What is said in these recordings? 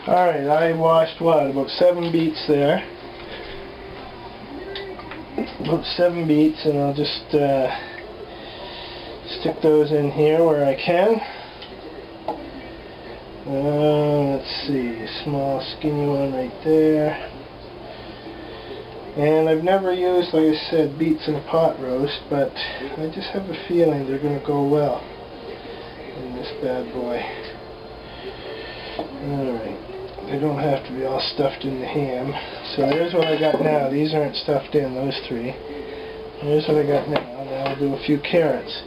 Alright, I washed what? About 7 beets there. About 7 beets, and I'll just stick those in here where I can. Let's see, small skinny one right there. And I've never used, like I said, beets in a pot roast, but I just have a feeling they're going to go well in this bad boy. Alright, they don't have to be all stuffed in the ham. So there's what I got now. These aren't stuffed in, those 3. Here's what I got now. Now I'll do a few carrots.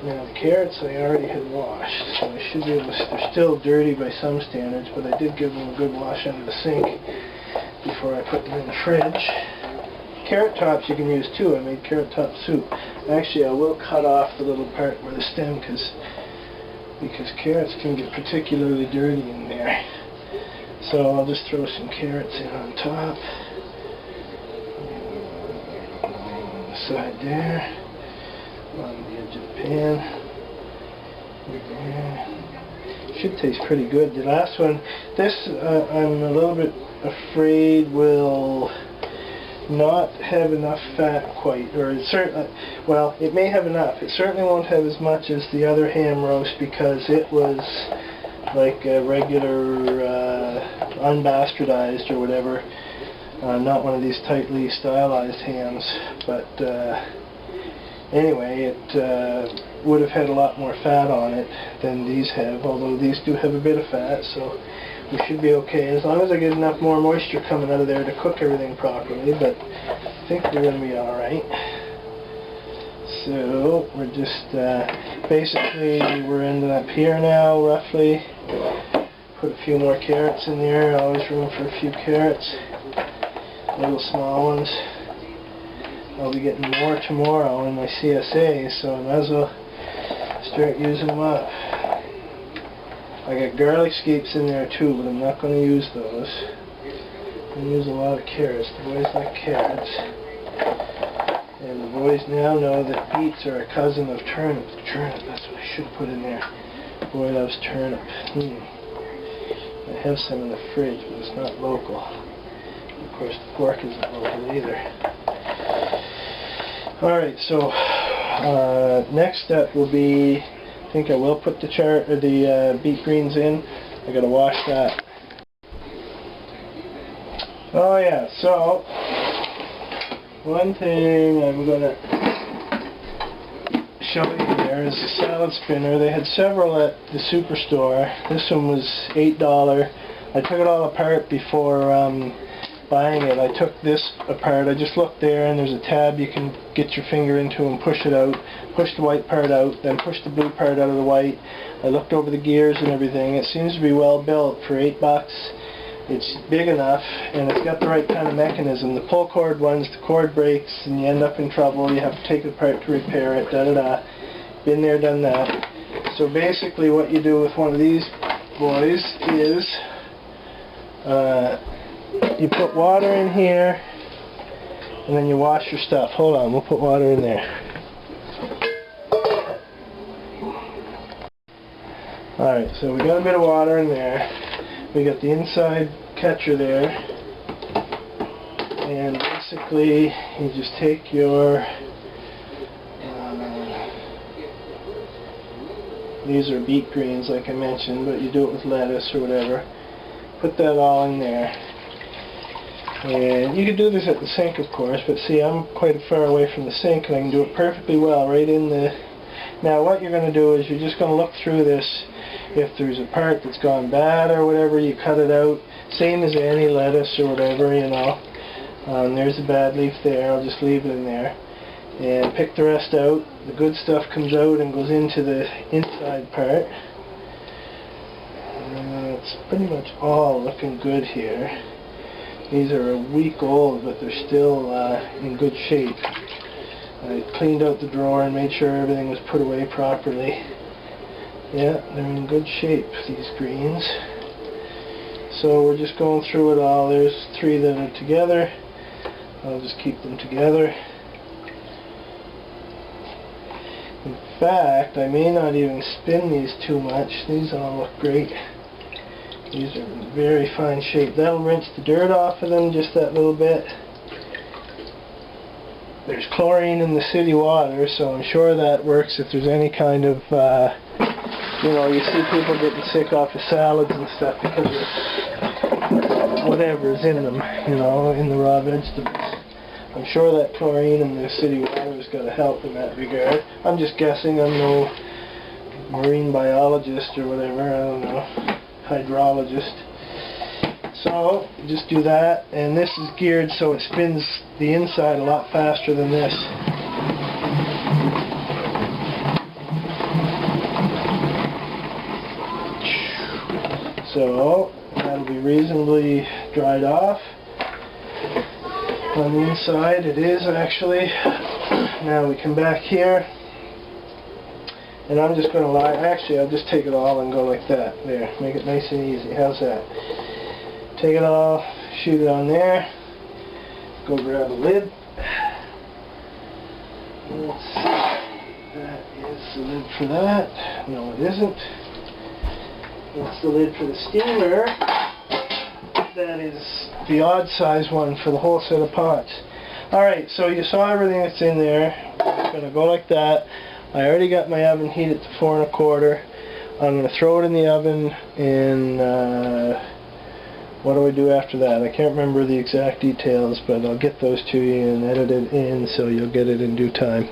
Now the carrots I already had washed, so I should be able to, they're still dirty by some standards, but I did give them a good wash under the sink before I put them in the fridge. Carrot tops you can use too. I made carrot top soup. Actually, I will cut off the little part where the stem, because carrots can get particularly dirty in there. So I'll just throw some carrots in on top. On the side there. On the edge of the pan. There. Should taste pretty good. The last one, this I'm a little bit afraid will not have enough fat quite, or it certainly, well, it may have enough. It certainly won't have as much as the other ham roast because it was like a regular unbastardized or whatever, not one of these tightly stylized hams, but anyway, it would have had a lot more fat on it than these have, although these do have a bit of fat, so we should be okay, as long as I get enough more moisture coming out of there to cook everything properly, but I think we're going to be alright. So, we're just, basically, we're ending up here now, roughly. Put a few more carrots in there, always room for a few carrots. Little small ones. I'll be getting more tomorrow in my CSA, so I might as well start using them up. I got garlic scapes in there too, but I'm not going to use those. I'm going to use a lot of carrots. The boys like carrots. And the boys now know that beets are a cousin of turnip. Turnip, that's what I should put in there. The boy loves turnip. I have some in the fridge, but it's not local. Of course, the pork isn't local either. Alright, so next step will be, I think I will put the beet greens in. I gotta wash that. Oh yeah, so one thing I'm gonna show you there is the salad spinner. They had several at the superstore. This one was $8. I took it all apart before buying it. I took this apart. I just looked there and there's a tab you can get your finger into and push it out. Push the white part out, then push the blue part out of the white. I looked over the gears and everything. It seems to be well built for $8. It's big enough and it's got the right kind of mechanism. The pull cord ones, the cord breaks and you end up in trouble. You have to take it apart to repair it, Been there, done that. So basically what you do with one of these boys is you put water in here and then you wash your stuff. Hold on, we'll put water in there. Alright, so we got a bit of water in there. We got the inside catcher there. And basically, you just take your, these are beet greens like I mentioned, but you do it with lettuce or whatever. Put that all in there. And you can do this at the sink, of course, but see, I'm quite far away from the sink and I can do it perfectly well right in the... Now what you're going to do is you're just going to look through this. If there's a part that's gone bad or whatever, you cut it out. Same as any lettuce or whatever, you know. There's a bad leaf there, I'll just leave it in there. And pick the rest out. The good stuff comes out and goes into the inside part. It's pretty much all looking good here. These are a week old, but they're still in good shape. I cleaned out the drawer and made sure everything was put away properly. Yeah, they're in good shape, these greens. So we're just going through it all. There's 3 that are together. I'll just keep them together. In fact, I may not even spin these too much. These all look great. These are very fine shape. That'll rinse the dirt off of them just that little bit. There's chlorine in the city water, so I'm sure that works if there's any kind of, you know, you see people getting sick off of salads and stuff because of whatever's in them, you know, in the raw vegetables. I'm sure that chlorine in the city water is going to help in that regard. I'm just guessing. I'm no marine biologist or whatever, I don't know, hydrologist. So, just do that, and this is geared so it spins the inside a lot faster than this. So, that'll be reasonably dried off. On the inside it is actually. Now we come back here, and I'm just going to lie, actually I'll just take it all and go like that. There, make it nice and easy. How's that? Take it off, shoot it on there, go grab a lid. Let's see, that is the lid for that. No, it isn't. That's the lid for the steamer. That is the odd size one for the whole set of pots. Alright, so you saw everything that's in there. I'm going to go like that. I already got my oven heated to 4 1/4. I'm going to throw it in the oven in... what do I do after that? I can't remember the exact details, but I'll get those to you and edit it in so you'll get it in due time.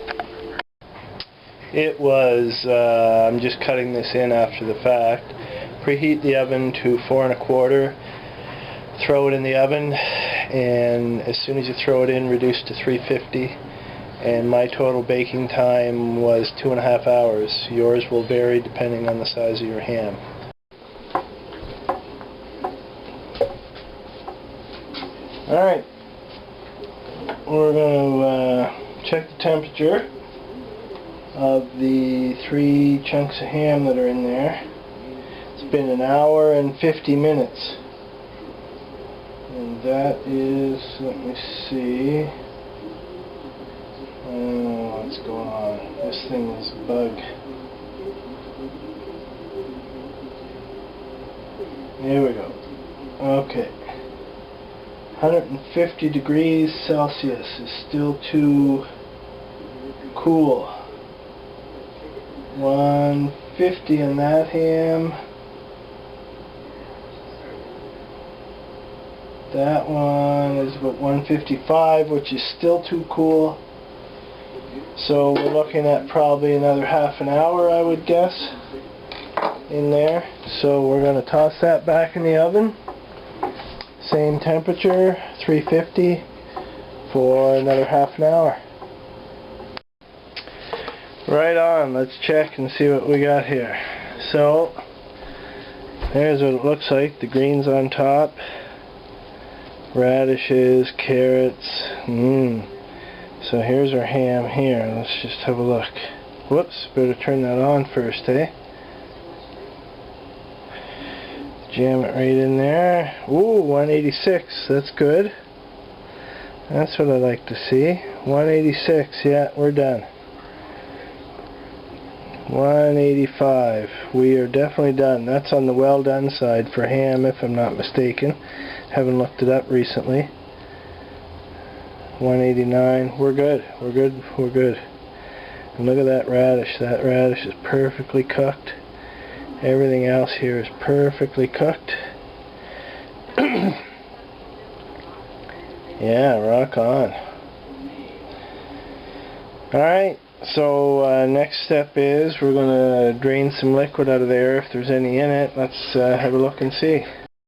It was, I'm just cutting this in after the fact. Preheat the oven to 4 1/4. Throw it in the oven, and as soon as you throw it in, reduce to 350. And my total baking time was 2.5 hours. Yours will vary depending on the size of your ham. Alright, we're going to check the temperature of the 3 chunks of ham that are in there. It's been 1 hour and 50 minutes. And that is, let me see, what's going on? This thing is a bug. There we go. Okay. 150 degrees Celsius is still too cool. 150 on that ham. That one is about 155, which is still too cool. So we're looking at probably another half an hour, I would guess, in there. So we're going to toss that back in the oven. Same temperature, 350, for another half an hour. Right on, let's check and see what we got here. So, there's what it looks like. The greens on top. Radishes, carrots. So here's our ham here. Let's just have a look. Whoops, better turn that on first, eh? Jam it right in there. Ooh, 186. That's good. That's what I like to see. 186. Yeah, we're done. 185. We are definitely done. That's on the well done side for ham, if I'm not mistaken. Haven't looked it up recently. 189. We're good. We're good. We're good. And look at that radish. That radish is perfectly cooked. Everything else here is perfectly cooked. Yeah, rock on. Alright, so next step is we're going to drain some liquid out of there if there's any in it. Let's have a look and see.